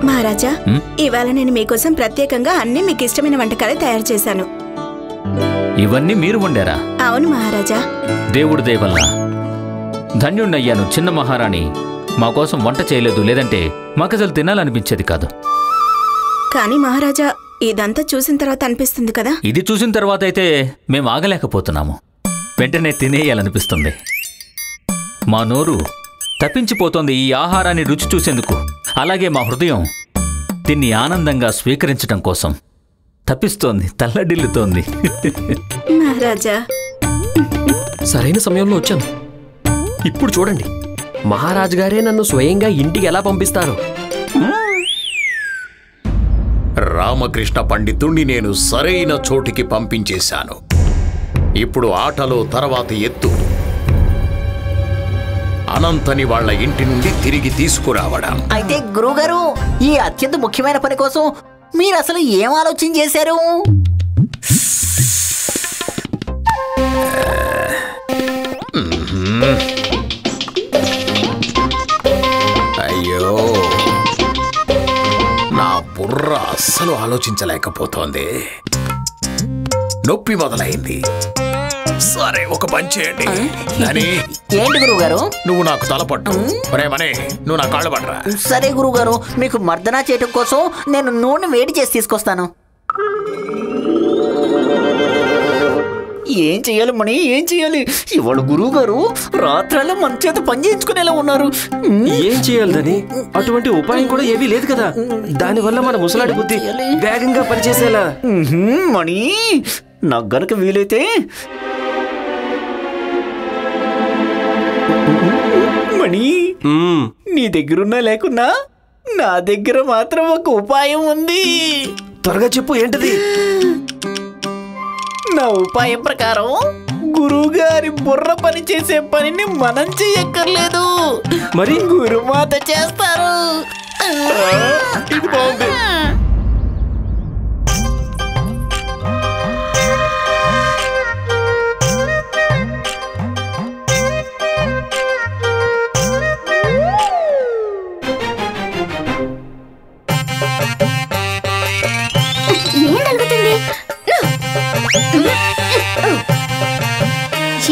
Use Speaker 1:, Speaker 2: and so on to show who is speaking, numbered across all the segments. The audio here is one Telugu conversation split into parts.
Speaker 1: మహారాజా, ఇవాళ నేను మీకోసం ప్రత్యేకంగా అన్ని మీకు ఇష్టమైన వంటకాలు తయారు చేశాను.
Speaker 2: ఇవన్నీ మీరు వండారా?
Speaker 1: అవును మహారాజా.
Speaker 2: దేవుడి దయ వల్ల ధన్యుణ్ణయ్యాను. చిన్న మహారాణి మా కోసం వంట చేయలేదు, లేదంటే మాకసలు తినాలనిపించేది కాదు.
Speaker 1: కానీ మహారాజా, ఇదంతా చూసిన తర్వాత అనిపిస్తుంది కదా.
Speaker 2: ఇది చూసిన తర్వాత అయితే మేము ఆగలేకపోతున్నాము. వెంటనే తినేయాలనిపిస్తుంది. మా నోరు తప్పించిపోతోంది ఈ ఆహారాన్ని రుచి చూసేందుకు. అలాగే మా హృదయం దీన్ని ఆనందంగా స్వీకరించడం కోసం తప్పిస్తోంది, తల్లడిల్లుతోంది.
Speaker 1: మహారాజా,
Speaker 3: సరైన సమయంలో వచ్చాను. ఇప్పుడు చూడండి, మహారాజు గారే నన్ను స్వయంగా ఇంటికి ఎలా పంపిస్తారు.
Speaker 4: రామకృష్ణ పండితుణ్ణి నేను సరైన చోటికి పంపించేశాను. ఇప్పుడు ఆటలో తర్వాత ఎత్తు అనంతని వాళ్ళ ఇంటి నుండి తిరిగి తీసుకురావడం.
Speaker 5: అయితే గురువుగారు, ఈ అత్యంత ముఖ్యమైన పని కోసం మీరు అసలు ఏం ఆలోచన చేశారు?
Speaker 4: అయ్యో, నా బుర్ర అస్సలు ఆలోచించలేకపోతోంది. నొప్పి మొదలైంది. సరే, ఒక పని చేయండి.
Speaker 5: ఏంటి గురువుగారు?
Speaker 4: నువ్వు నాకు తలపట్టు. మనే నువ్వు నా కాళ్ళు పట్టరా.
Speaker 5: సరే గురువుగారు, మీకు మర్దనా చేయటం కోసం నేను నూనె వేడి చేసి తీసుకొస్తాను. ఏం చెయ్యాలి మణి, ఏం చెయ్యాలి? ఇవాళ గురువు గారు రాత్రాల్లో మన చేత పని చేయించుకునేలా ఉన్నారు.
Speaker 3: ఏం చేయాలని? అటువంటి ఉపాయం కూడా ఏమీ లేదు కదా. దానివల్ల మన ముసలాడి బుద్ధి వేగంగా పనిచేసేలా.
Speaker 5: మణి, నాకు గనక వీలైతే మణి, నీ దగ్గరున్నా లేకున్నా నా దగ్గర మాత్రం ఒక ఉపాయం ఉంది.
Speaker 3: త్వరగా చెప్పు, ఏంటది?
Speaker 5: నా ఉపాయం ప్రకారం గురువుగారి బుర్ర పని చేసే పనిని మనం చెయ్యక్కర్లేదు,
Speaker 3: మరి
Speaker 5: గురుమాత చేస్తారు.
Speaker 3: ఇది బాగుంది.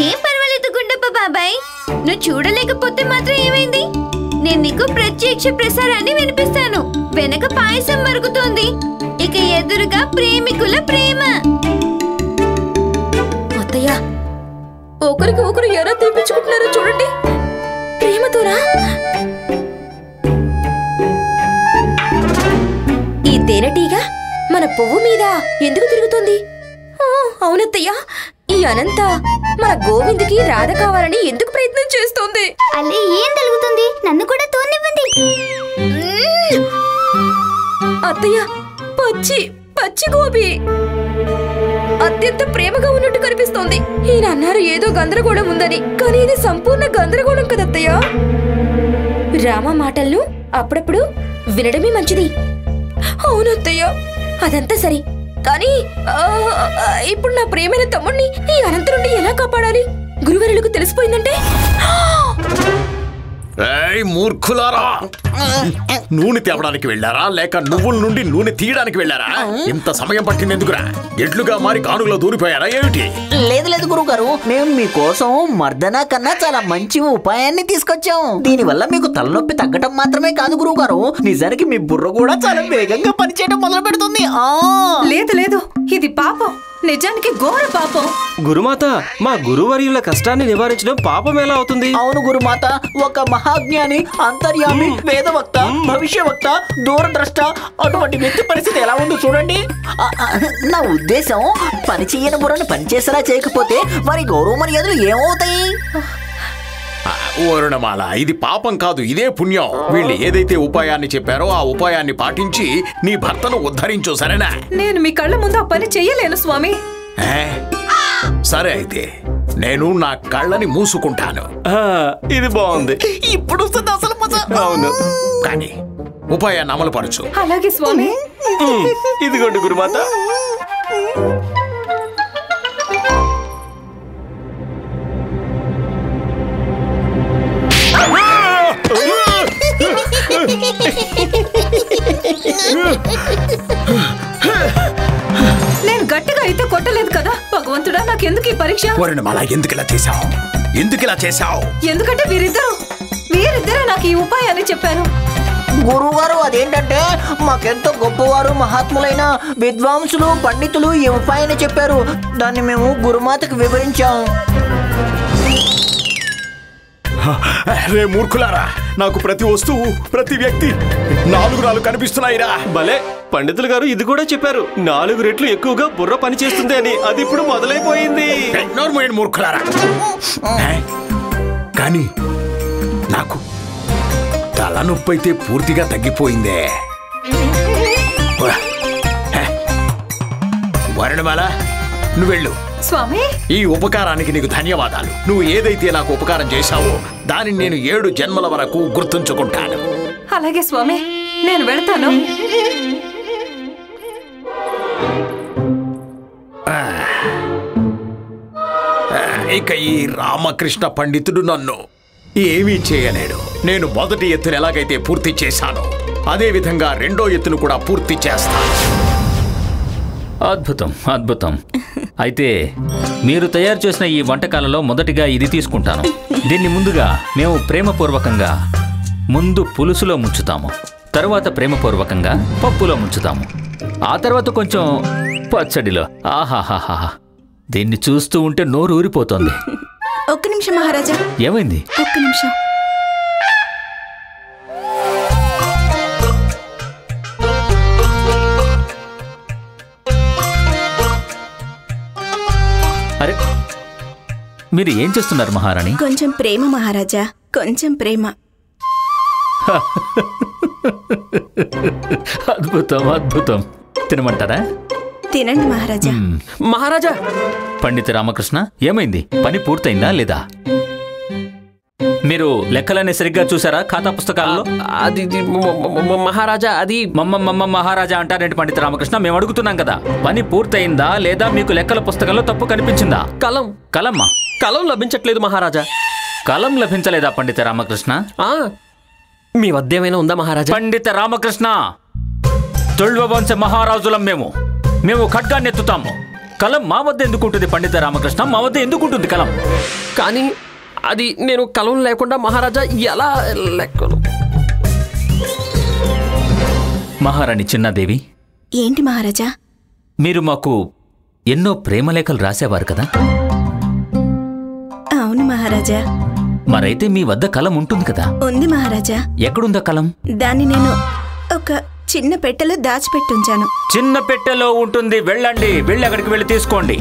Speaker 6: ఏం పర్వాలేదు గుండప్ప బాబాయ్, నువ్వు చూడలేకపోతే మాత్రం ఏమైంది? నేను నీకు ప్రత్యక్ష ప్రసారాన్ని వినిపిస్తాను. వెనక పాయసం మరుగుతోంది, ఇక ఎదురుగా ప్రేమికుల ప్రేమ.
Speaker 7: అత్తయ్య, ఒకరికి ఒకరు ఎలా తీపించుకుంటున్నారో చూడండి, ప్రేమతోరా. ఈ తేనెటీగ మన పువ్వు మీద ఎందుకు తిరుగుతుంది? అవునత్తయ్య, ఈ అనంత మన గోవింద్కి రాధ కావాలని ఎందుకు ప్రయత్నం చేస్తోంది?
Speaker 6: అల్లే ఏం జరుగుతుంది? నన్ను కూడా తోనివ్వండి.
Speaker 7: అత్తయ్య, పచ్చి పచ్చి గోబీ అత్యంత ప్రేమగా ఉన్నట్టు కనిపిస్తోంది. ఈయన అన్నారు ఏదో గందరగోళం ఉందని, కానీ ఇది సంపూర్ణ గందరగోళం కదత్తయ్య. రామ మాటలను అప్పుడప్పుడు వినడమే మంచిది. అవునత్తయ్య, అదంతా సరే, కానీ ఇప్పుడు నా ప్రేమైన తమ్ముడిని ఈ అనంత నుండి ఎలా కాపాడాలి? గురువరులకు తెలిసిపోయిందంటే?
Speaker 4: మూర్ఖులారా, నూనె తేవడానికి వెళ్ళారా లేక నువ్వుల నుండి నూనె తీయడానికి వెళ్ళారా? ఇంత సమయం పట్టింది ఎందుకురా? ఎడ్లుగా మారి కానుగలో దూరిపోయారా ఏమిటి?
Speaker 5: లేదు లేదు గురువు గారు, మేము మీకోసం మర్దనా కన్నా చాలా మంచి ఉపాయాన్ని తీసుకొచ్చాం. దీనివల్ల మీకు తలనొప్పి తగ్గటం మాత్రమే కాదు గురువు గారు, నిజానికి మీ బుర్ర కూడా చాలా వేగంగా పనిచేయడం మొదలు పెడుతుంది.
Speaker 8: లేదు లేదు, ఇది పాపం, నిజానికి ఘోర పాపం.
Speaker 3: గురుమాత, మా గురువర్యుల కష్టాన్ని నివారించడం పాపం ఎలా అవుతుంది?
Speaker 5: అవును గురుమాత, ఒక మహాజ్ఞాని, అంతర్యామి, వేదవక్త, భవిష్యవక్త, దూరద్రష్ట అటువంటి వ్యక్తి పరిస్థితి ఎలా ఉందో చూడండి. నా ఉద్దేశం, పని చెయ్యని బుర్రను పనిచేసేలా చేయకపోతే వారి గౌరవ మర్యాదలు ఏమవుతాయి?
Speaker 4: వరుణమాల, ఇది పాపం కాదు, ఇదే పుణ్యం. వీళ్ళు ఏదైతే ఉపాయాన్ని చెప్పారో ఆ ఉపాయాన్ని పాటించి నీ భర్తను ఉద్ధరించు, సరేనా?
Speaker 8: నేను మీ కళ్ళ ముందు ఆ పని చెయ్యలేను స్వామి.
Speaker 4: సరే, అయితే నేను నా కళ్ళని మూసుకుంటాను.
Speaker 3: ఇది బాగుంది.
Speaker 5: ఇప్పుడు అసలు
Speaker 3: అవును,
Speaker 4: కానీ ఉపాయాన్ని అమలు పరచు.
Speaker 8: అలాగే స్వామి.
Speaker 3: ఇదిగోండి గురుమాత.
Speaker 8: నేను గట్టిగా అయితే కొట్టలేదు కదా భగవంతుడా, నాకెందుకు ఈ పరీక్ష?
Speaker 4: వర్ణమాల ఎందుకు ఇలా చేశావు?
Speaker 8: ఎందుకంటే వీరిద్దరే నాకు ఈ ఉపాయాన్ని చెప్పారు.
Speaker 5: గురువుగారు, అదేంటంటే మాకెంతో గొప్పవారు మహాత్ములైన విద్వాంసులు పండితులు ఈ ఉపాయాన్ని చెప్పారు. దాన్ని మేము గురుమాతకు వివరించాం.
Speaker 4: రే మూర్ఖులారా, నాకు ప్రతి వస్తువు ప్రతి వ్యక్తి నాలుగు కనిపిస్తున్నాయిరా.
Speaker 9: భలే, పండితులు గారు ఇది కూడా చెప్పారు, 4 రెట్లు ఎక్కువగా బుర్ర పని చేస్తుంది అని. అది ఇప్పుడు మొదలైపోయింది.
Speaker 4: మూర్ఖులారా, కానీ నాకు తలనొప్పి అయితే పూర్తిగా తగ్గిపోయిందే. వర్ణమాల, నువ్వెళ్ళు.
Speaker 8: స్వామి,
Speaker 4: ఈ ఉపకారానికి నీకు ధన్యవాదాలు. నువ్వు ఏదైతే నాకు ఉపకారం చేశావో దానిని నేను 7 జన్మల వరకు గుర్తుంచుకుంటాను.
Speaker 8: అలాగే స్వామి, నేను వెళ్తాను.
Speaker 4: ఇక ఈ రామకృష్ణ పండితుడు నన్ను ఏమీ చేయలేడు. నేను మొదటి ఎత్తును ఎలాగైతే పూర్తి చేశానో అదే విధంగా రెండో ఎత్తును కూడా పూర్తి చేస్తాను.
Speaker 2: అద్భుతం, అద్భుతం. అయితే మీరు తయారు చేసిన ఈ వంటకాలలో మొదటిగా ఇది తీసుకుంటాను. దీన్ని ముందుగా మేము ప్రేమపూర్వకంగా ముందు పులుసులో ముంచుతాము, తరువాత ప్రేమపూర్వకంగా పప్పులో ముంచుతాము, ఆ తర్వాత కొంచెం పచ్చడిలో. ఆహాహాహా, దీన్ని చూస్తూ ఉంటే నోరు ఊరిపోతుంది.
Speaker 1: ఒక్క నిమిషం మహారాజా.
Speaker 2: ఏమైంది?
Speaker 1: ఒక్క నిమిషం.
Speaker 2: అరే, మీరు ఏం చేస్తున్నారు మహారాణి?
Speaker 1: కొంచెం ప్రేమ మహారాజా, కొంచెం ప్రేమ.
Speaker 2: అద్భుతం, అద్భుతం. తినమంటారా?
Speaker 1: తినండి మహారాజా.
Speaker 3: మహారాజా,
Speaker 2: పండిత రామకృష్ణ, ఏమైంది? పని పూర్తయిందా లేదా? మీరు లెక్కలన్నీ సరిగ్గా చూసారా ఖాతా పుస్తకాల్లో?
Speaker 3: అది మహారాజా, అది
Speaker 2: మహారాజా అంటారేంటి పండిత రామకృష్ణ? మేము అడుగుతున్నాం కదా, పని పూర్తయిందా లేదా? మీకు లెక్కల పుస్తకంలో తప్పు కనిపించిందా? కలమ్మా
Speaker 3: కలం లభించట్లేదు మహారాజా.
Speaker 2: కలం లభించలేదా పండిత రామకృష్ణ?
Speaker 3: మీ వద్ద ఏమైనా ఉందా మహారాజా?
Speaker 2: పండిత రామకృష్ణ, తుళ్వవంశ మహారాజులం మేము ఖడ్గాన్ని ఎత్తుతాము. కలం మా వద్ద ఎందుకుంటుంది పండిత రామకృష్ణ? మా వద్ద ఎందుకుంటుంది కలం?
Speaker 3: కానీ అది నేను కలం లేకుండా మహారాజా ఎలా లెక్కలు?
Speaker 2: మహారాణి చిన్నాదేవి,
Speaker 1: ఏంటి మహారాజా?
Speaker 2: మీరు మాకు ఎన్నో ప్రేమలేఖలు రాసేవారు కదా?
Speaker 1: అవును మహారాజా.
Speaker 2: మరైతే మీ వద్ద కలం ఉంటుంది కదా?
Speaker 1: ఉంది మహారాజా.
Speaker 2: ఎక్కడుందా కలం?
Speaker 1: దాన్ని నేను ఒక చిన్న పెట్టెలో దాచిపెట్టుంచాను.
Speaker 2: చిన్న పెట్టెలో ఉంటుంది. వెళ్ళండి, వెళ్ళి అక్కడికి వెళ్ళి తీసుకోండి.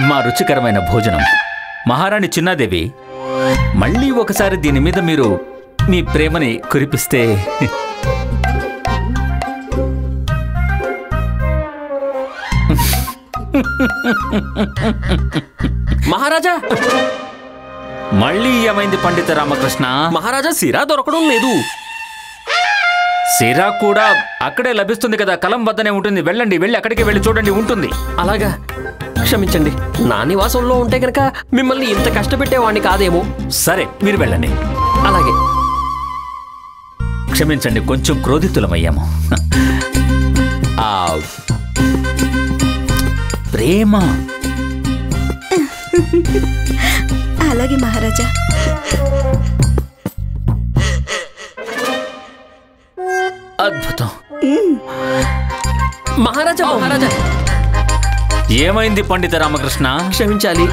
Speaker 2: మా రుచికరమైన భోజనం. మహారాణి చిన్నాదేవి, మళ్ళీ ఒకసారి దీని మీద మీరు మీ ప్రేమని కురిపిస్తే.
Speaker 3: మహారాజా,
Speaker 2: మళ్ళీ ఏమైంది పండిత రామకృష్ణ?
Speaker 3: మహారాజా, సిరా దొరకడం లేదు.
Speaker 2: సిరా కూడా అక్కడే లభిస్తుంది కదా, కలం వద్దనే ఉంటుంది. వెళ్ళండి, వెళ్ళి అక్కడికి వెళ్ళి చూడండి, ఉంటుంది.
Speaker 3: అలాగా, క్షమించండి. నా నివాసంలో ఉంటే గనక మిమ్మల్ని ఇంత కష్టపెట్టేవాడిని కాదేమో.
Speaker 2: సరే, మీరు వెళ్ళండి.
Speaker 3: అలాగే.
Speaker 2: క్షమించండి, కొంచెం క్రోధితులమయ్యాము. ఆ ప్రేమ.
Speaker 1: అలాగే మహారాజా.
Speaker 2: అద్భుతం.
Speaker 3: మహారాజా, మహారాజా,
Speaker 2: ఏమైంది పండిత రామకృష్ణ?
Speaker 3: క్షమించాలి.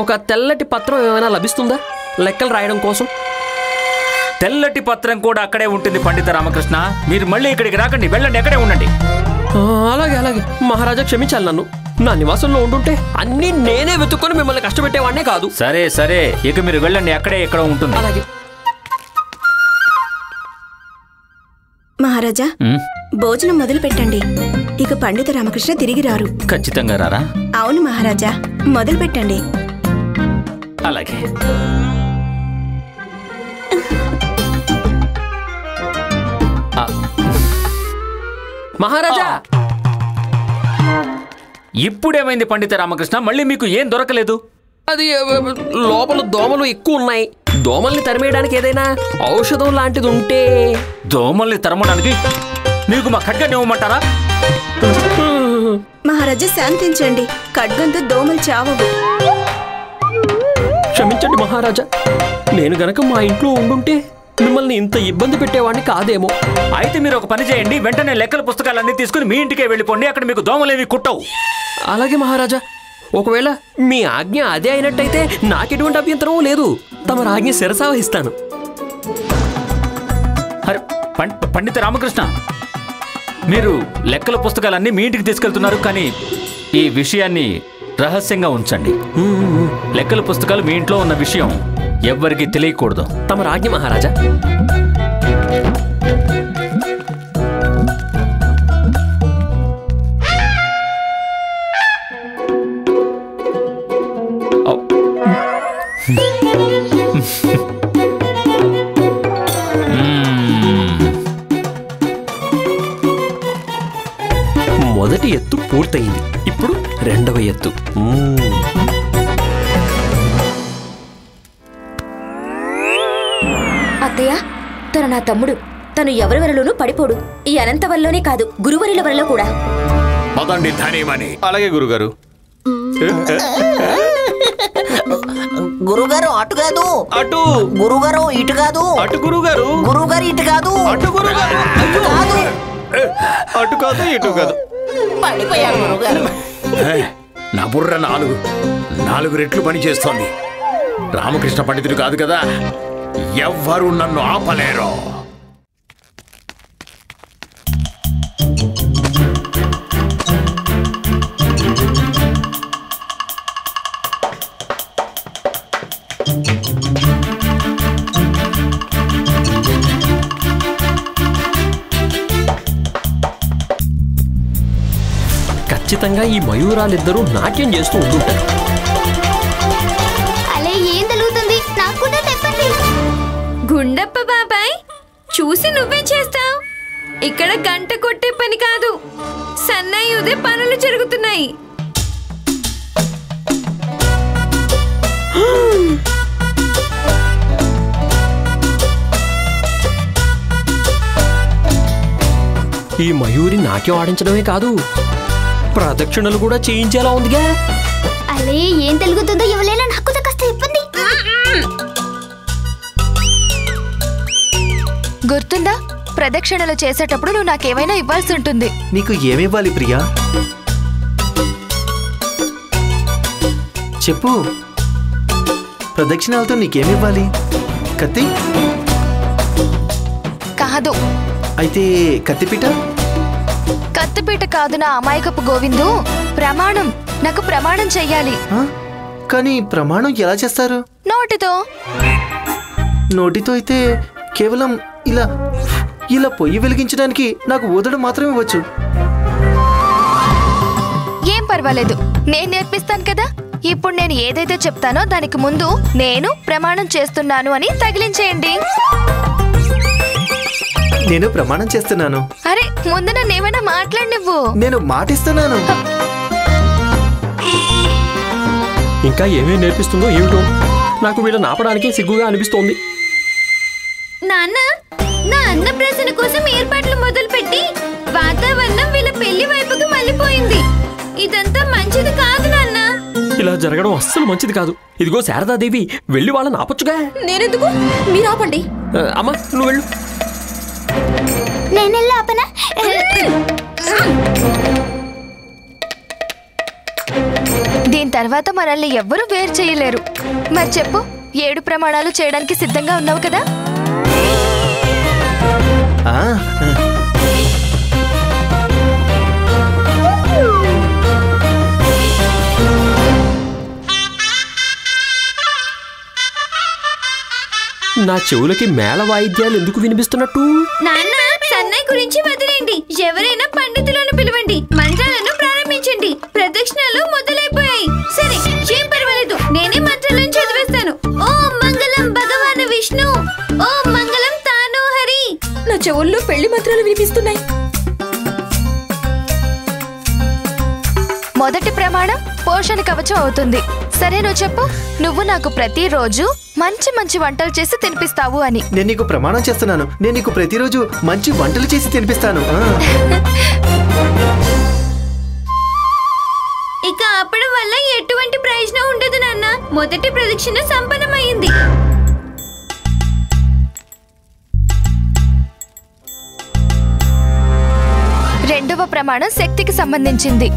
Speaker 3: ఒక తెల్లటి పత్రం ఏమైనా లభిస్తుందా లెక్కలు రాయడం కోసం?
Speaker 2: తెల్లటి పత్రం కూడా అక్కడే ఉంటుంది పండిత రామకృష్ణ. మీరు మళ్ళీ ఇక్కడికి రాకండి, వెళ్ళండి, అక్కడే ఉండండి.
Speaker 3: అలాగే, అలాగే. మహారాజా, క్షమించాలి. నన్ను నా నివాసంలో ఉండుంటే అన్నీ నేనే వెతుక్కొని మిమ్మల్ని కష్టపెట్టేవాడినే కాదు.
Speaker 2: సరే సరే, ఇక మీరు వెళ్ళండి, అక్కడే ఎక్కడ ఉంటుంది.
Speaker 3: అలాగే.
Speaker 1: మహారాజా, భోజనం మొదలు పెట్టండి. ఇక పండిత రామకృష్ణ తిరిగి రారు.
Speaker 2: ఖచ్చితంగా రారా?
Speaker 1: అవును మహారాజా, మొదలు పెట్టండి.
Speaker 2: అలాగే.
Speaker 3: మహారాజా,
Speaker 2: ఇప్పుడేమైంది పండిత రామకృష్ణ? మళ్ళీ మీకు ఏం దొరకలేదు?
Speaker 3: అది లోపల దోమలు ఎక్కువ ఉన్నాయి. దోమల్ని తరిమేయడానికి ఏదైనా ఔషధం లాంటిది ఉంటే.
Speaker 2: దోమల్ని తరమడానికి మీకు మా ఖడ్గాన్ని ఇవ్వమంటారా?
Speaker 1: మహారాజా శాంతించండి, ఖడ్గంతో దోమలు చావవు.
Speaker 3: క్షమించండి మహారాజా, నేను గనక మా ఇంట్లో ఉండుంటే మిమ్మల్ని ఇంత ఇబ్బంది పెట్టేవాడిని కాదేమో.
Speaker 2: అయితే మీరు ఒక పని చేయండి, వెంటనే లెక్కల పుస్తకాలన్నీ తీసుకుని మీ ఇంటికే వెళ్ళిపోండి. అక్కడ మీకు దోమలేవి కుట్టవు.
Speaker 3: అలాగే మహారాజా, ఒకవేళ మీ ఆజ్ఞ అదే అయినట్టయితే నాకెటువంటి అభ్యంతరం లేదు. తమ ఆజ్ఞ శిరసావహిస్తాను.
Speaker 2: అరే పండిత రామకృష్ణ, మీరు లెక్కల పుస్తకాలన్నీ మీ ఇంటికి తీసుకెళ్తున్నారు, కానీ ఈ విషయాన్ని రహస్యంగా ఉంచండి. లెక్కల పుస్తకాలు మీ ఇంట్లో ఉన్న విషయం ఎవ్వరికీ తెలియకూడదు.
Speaker 3: తమ రాజ్ఞ మహారాజా. మొదటి ఎత్తు పూర్తయింది, ఇప్పుడు రెండవ ఎత్తు.
Speaker 7: అత్తయ్య, తను నా తమ్ముడు. తను ఎవరి వరలోనూ పడిపోడు. ఈ అనంత వరలోనే కాదు, గురువరుల వరలో కూడా.
Speaker 4: పదండి ధనిమని.
Speaker 9: అలాగే గురుగారు.
Speaker 5: గురుగారు అటు కాదు,
Speaker 9: అటు.
Speaker 5: గురుగారు ఇటు కాదు,
Speaker 9: అటు గురుగారు.
Speaker 5: గురుగారు ఇటు కాదు,
Speaker 9: అటు గురుగారు.
Speaker 5: కాదు.
Speaker 9: అటు కాదు ఇటు కాదు.
Speaker 5: పడిపోయారు గురుగారు.
Speaker 4: నా బుర్ర నాలుగు రెట్లు పని చేస్తోంది. రామకృష్ణ పండితుడు కాదు కదా, ఎవ్వరూ నన్ను ఆపలేరు.
Speaker 3: ఖచ్చితంగా ఈ మయూరాలిద్దరూ నాట్యం చేస్తూ ఉంటుంటారు.
Speaker 6: అలే ఏం తలుగుతుంది? నాకు కూడా చెప్పండి. గుండప్ప బాబాయ్, చూసి నువ్వేం చేస్తావు? ఇక్కడ గంట కొట్టే పని కాదు, సన్నాయుదే పనులు జరుగుతున్నాయి.
Speaker 3: ఈ మయూరి నాట్యం ఆడించడమే కాదు, ప్రదక్షిణలు కూడా చేయించేలా ఉందిగా.
Speaker 6: అలే ఏం తెలుగుతుందో ఎవరైనా నాకు కాస్త ఇబ్బంది.
Speaker 7: గుర్తుందా, ప్రదక్షిణలు చేసేటప్పుడు నువ్వు నాకేమైనా ఇవ్వాల్సి ఉంటుంది.
Speaker 10: నీకు ఏమివ్వాలి ప్రియా? చెప్పు. ప్రదక్షిణాలతో నీకేమివ్వాలి? కత్తి
Speaker 7: కాదు.
Speaker 10: అయితే కత్తిపీట?
Speaker 7: కత్తిపీట కాదు నా అమాయకపు గోవిందు. ప్రమాణం, నాకు ప్రమాణం చెయ్యాలి.
Speaker 10: కానీ ప్రమాణం ఎలా చేస్తారు?
Speaker 7: నోటితో.
Speaker 10: నోటితో అయితే కేవలం ఇలా ఇలా పొయ్యి వెలిగించడానికి నాకు ఊదడం మాత్రమే వచ్చు.
Speaker 7: ఏం పర్వాలేదు, నేను నేర్పిస్తాను కదా. ఇప్పుడు నేను ఏదైతే చెప్తానో దానికి ముందు నేను ప్రమాణం చేస్తున్నాను అని తగిలించేయండి.
Speaker 10: నేను ప్రమాణం చేస్తున్నాను.
Speaker 7: అరే ముందు నన్ను ఏమైనా మాట్లాడి నువ్వు.
Speaker 10: నేను మాటిస్తున్నాను.
Speaker 3: ఇంకా ఏమేం నేర్పిస్తుందో ఏమిటో, నాకు వీళ్ళ నాపడానికి సిగ్గుగా అనిపిస్తోంది.
Speaker 6: నాన్న, నా అన్నప్రాసన కోసం ఏర్పాట్లు మొదలుపెట్టి వాతావరణం వీళ్ళ పెళ్లి వైపుకి మళ్ళీపోయింది. ఇదంతా మంచిది కాదు నాన్న.
Speaker 3: ఇలా జరగడం అస్సలు మంచిది కాదు. ఇదిగో శారదాదేవి, వెళ్ళి వాళ్ళని ఆపొచ్చుగా.
Speaker 7: నేనెందుకు? మీరు ఆపండి.
Speaker 3: అమ్మా నువ్వు వెళ్ళు.
Speaker 6: నేనెళ్ళి ఆపనా?
Speaker 7: దీని తర్వాత మనల్ని ఎవ్వరూ వేరు చేయలేరు. మరి చెప్పు, 7 ప్రమాణాలు చేయడానికి సిద్ధంగా ఉన్నావు కదా?
Speaker 3: నా చెవులకి మేళ వాయిద్యాలు ఎందుకు వినిపిస్తున్నట్టు?
Speaker 6: నాన్న, సన్నాయి గురించి వదిలేండి. ఎవరైనా పండితులను పిలవండి, మంత్రాలను ప్రారంభించండి. ప్రదక్షిణలు మొదలైపోయాయి. సరే, ఏం పర్వాలేదు, నేనే మంత్రాలను చదివేస్తాను. ఓం మంగళం భగవాన్ విష్ణు, ఓం మంగళం తాను హరి.
Speaker 7: నా చెవుల్లో పెళ్లి మంత్రాలు వినిపిస్తున్నాయి. మొదటి ప్రమాణం పోషణ కవచం అవుతుంది. సరే నువ్వు చెప్పు. నువ్వు నాకు ప్రతిరోజు మంచి మంచి వంటలు చేసి తినిపిస్తావు అని.
Speaker 10: నేను నీకు ప్రమాణం చేస్తున్నాను. నేను నీకు ప్రతిరోజు మంచి వంటలు చేసి తినిపిస్తాను.
Speaker 6: ఇక ఆపడం వల్ల ఎటువంటి ప్రయోజనం ఉండదు నాన్న. మొదటి ప్రదక్షిణ సంపన్నమైంది.
Speaker 7: రెండవ ప్రమాణం శక్తికి సంబంధించింది.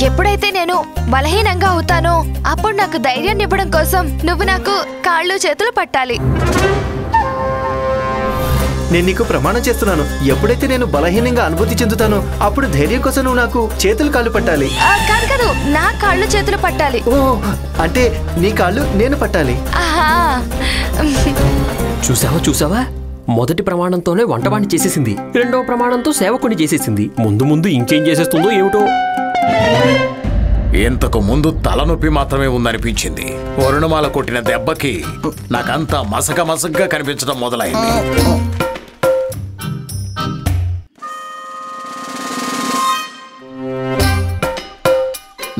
Speaker 7: ఎప్పుడైతే నేను బలహీనంగా అవుతానో అప్పుడు నాకు ధైర్యాన్ని ఇవ్వడం కోసం నువ్వు నాకు కాళ్ళు చేతులు పట్టాలి.
Speaker 10: నేను నీకు ప్రమాణం చేస్తున్నాను. ఎప్పుడైతే నేను బలహీనంగా అనుభూతి చెందుతానో అప్పుడు ధైర్యం కోసం నువ్వు నాకు చేతులు కాళ్ళు పట్టాలి.
Speaker 7: కాదు కాదు, నా కాళ్ళు చేతులు పట్టాలి.
Speaker 10: ఓ, అంటే నీ కాళ్ళు నేను పట్టాలి.
Speaker 7: ఆహా.
Speaker 3: చూసావా చూసావా, మొదటి ప్రమాణంతోనే వంటవాణ్ణి చేసేసింది, రెండవ ప్రమాణంతో సేవకుని చేసేసింది. ముందు ముందు ఇంకేం చేసేస్తుందో ఏమిటో.
Speaker 4: ఇంతకు ముందు తలనొప్పి మాత్రమే ఉందనిపించింది. వరుణమాల కొట్టిన దెబ్బకి నాకంతా మసక మసగ్గా కనిపించడం మొదలైంది.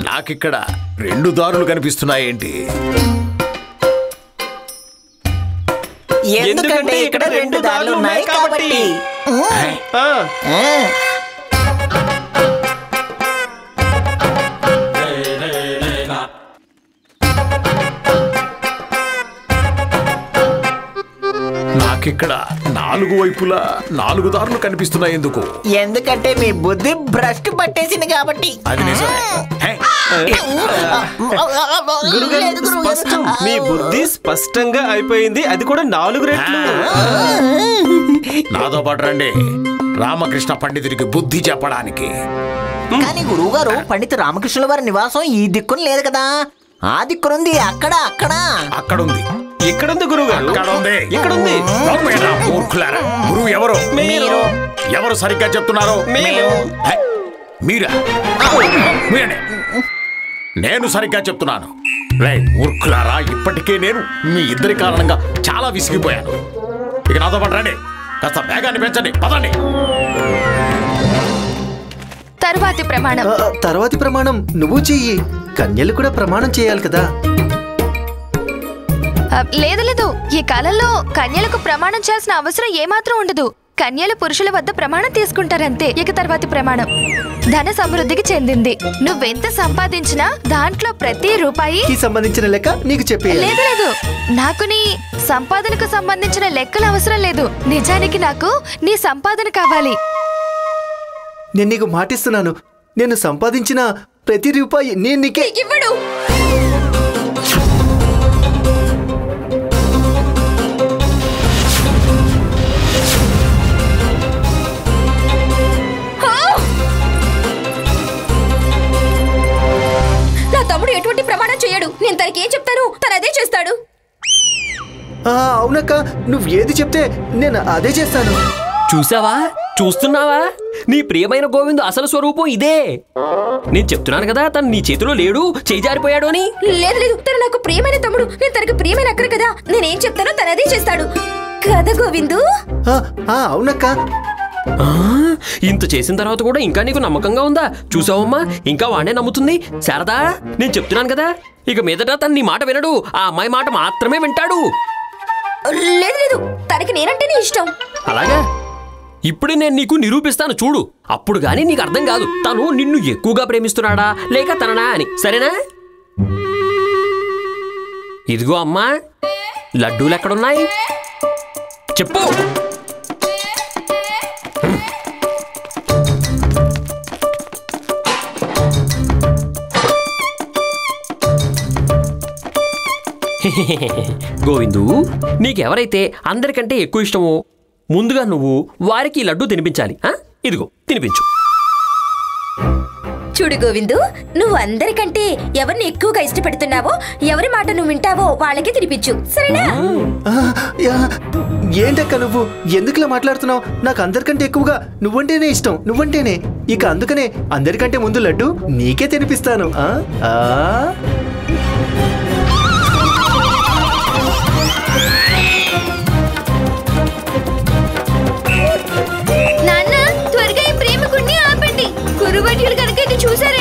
Speaker 4: నాకిక్కడ 2 దారులు కనిపిస్తున్నాయేంటి?
Speaker 5: ఎందుకంటే ఇక్కడ 2 దారులు ఉన్నాయి కాబట్టి.
Speaker 4: నాకిక్కడ 4 వైపులా 4 దారులు కనిపిస్తున్నాయి. ఎందుకు?
Speaker 5: ఎందుకంటే మీ బుద్ధి భ్రష్టు పట్టేసింది కాబట్టి.
Speaker 4: అది నిజమే.
Speaker 9: మీ బుద్ధి స్పష్టంగా అయిపోయింది, అది కూడా 4 రెట్లు.
Speaker 4: నాతో పాటు రండి, రామకృష్ణ పండితుడికి బుద్ధి చెప్పడానికి.
Speaker 5: కానీ గురువు గారు, పండిత రామకృష్ణుల వారి నివాసం ఈ దిక్కున లేదు కదా, ఆ దిక్కునుంది. అక్కడుంది.
Speaker 9: ఎక్కడుంది గురువు గారు?
Speaker 4: ఎక్కడుంది? మూర్ఖులారా, గురువు ఎవరు? ఎవరు సరిగ్గా చెప్తున్నారు? మీరా? మీరే. నేను సరిగ్గా చెప్తున్నాను. మూర్ఖులారా, ఇప్పటికే నేను మీ ఇద్దరి కారణంగా చాలా విసిగిపోయాను. ఇక నాతో పాటు రండి, కాస్త వేగాన్ని పెంచండి, పదండి.
Speaker 10: తర్వాతి ప్రమాణం నువ్వు చెయ్యి. కన్యలు కూడా ప్రమాణం చేయాలి కదా.
Speaker 7: లేదు లేదు, ఈ కాలంలో కన్యలకు ప్రమాణం చేయాల్సిన అవసరం ఏమాత్రం ఉండదు. కన్యలు పురుషుల వద్ద ప్రమాణం తీసుకుంటారంతే. ఇక తర్వాతి ప్రమాణం ధన సమృద్ధికి చెందింది. నువ్వెంత సంపాదించినా దాంట్లో ప్రతి రూపాయి
Speaker 10: సంబంధించిన లెక్క నీకు చెప్పేయాలి.
Speaker 7: లేదు లేదు, నాకు నీ సంపాదనకు సంబంధించిన లెక్కలు అవసరం లేదు. నిజానికి నాకు నీ సంపాదన కావాలి.
Speaker 10: నేను నీకు మాటిస్తున్నాను, నేను సంపాదించిన ప్రతి రూపాయి నేను నీకే
Speaker 7: ఇవ్వడు. నా తమ్ముడు ఎటువంటి ప్రమాణం చేయడు. నేను తనకి ఏం చెప్తాను తను అదే చేస్తాడు.
Speaker 10: అవునక్క, నువ్వు ఏది చెప్తే నేను అదే చేస్తాను.
Speaker 3: చూసావా, చూస్తున్నావా, నీ ప్రియమైన గోవిందు అసలు స్వరూపం ఇదే. నేను చెప్తున్నాను కదా, తను నీ చేతిలో లేడు, చేజారిపోయాడు అని.
Speaker 7: లేదు లేదు, తను నాకు ప్రియమైన తమ్ముడు. నేను తనకు ప్రియమైన అక్కడ కదా, నేనేం చెప్తానో తను అదే చేస్తాడు కదా గోవిందు.
Speaker 10: అవునక్క.
Speaker 3: ఇంత చేసిన తర్వాత కూడా ఇంకా నీకు నమ్మకంగా ఉందా? చూసావమ్మా, ఇంకా వాడే నమ్ముతుంది. శారదా, నేను చెప్తున్నాను కదా, ఇక మీదట తను నీ మాట వినడు, ఆ అమ్మాయి మాట మాత్రమే వింటాడు.
Speaker 7: లేదు లేదు, తనకి నేనంటేనే ఇష్టం.
Speaker 3: అలాగా? ఇప్పుడు నేను నీకు నిరూపిస్తాను చూడు. అప్పుడు గానీ నీకు అర్థం కాదు తను నిన్ను ఎక్కువగా ప్రేమిస్తున్నాడా లేక తననా అని. సరేనా? ఇదిగో అమ్మా, లడ్డూలు ఎక్కడున్నాయి చెప్పు. గోవిందు, నీకెవరైతే అందరికంటే ఎక్కువ ఇష్టమో ముందుగా నువ్వు వారికి లడ్డు తినిపించాలి. ఇదిగో తినిపించు.
Speaker 7: చూడు గోవిందు, నువ్వు అందరికంటే ఎవరిని ఎక్కువగా ఇష్టపడుతున్నావో, ఎవరి మాట నువ్వు వింటావో వాళ్ళకి తినిపించు. సరేనా?
Speaker 10: ఏంటక్క నువ్వు ఎందుకులా మాట్లాడుతున్నావు? నాకు అందరికంటే ఎక్కువగా నువ్వంటేనే ఇష్టం, నువ్వంటేనే. ఇక అందుకనే అందరికంటే ముందు లడ్డు నీకే తినిపిస్తాను.
Speaker 6: నాన్న, త్వరగా ఈ ప్రేమికుణ్ణి ఆపండి. కురువడ్యులు కనుక ఇది చూసారంటే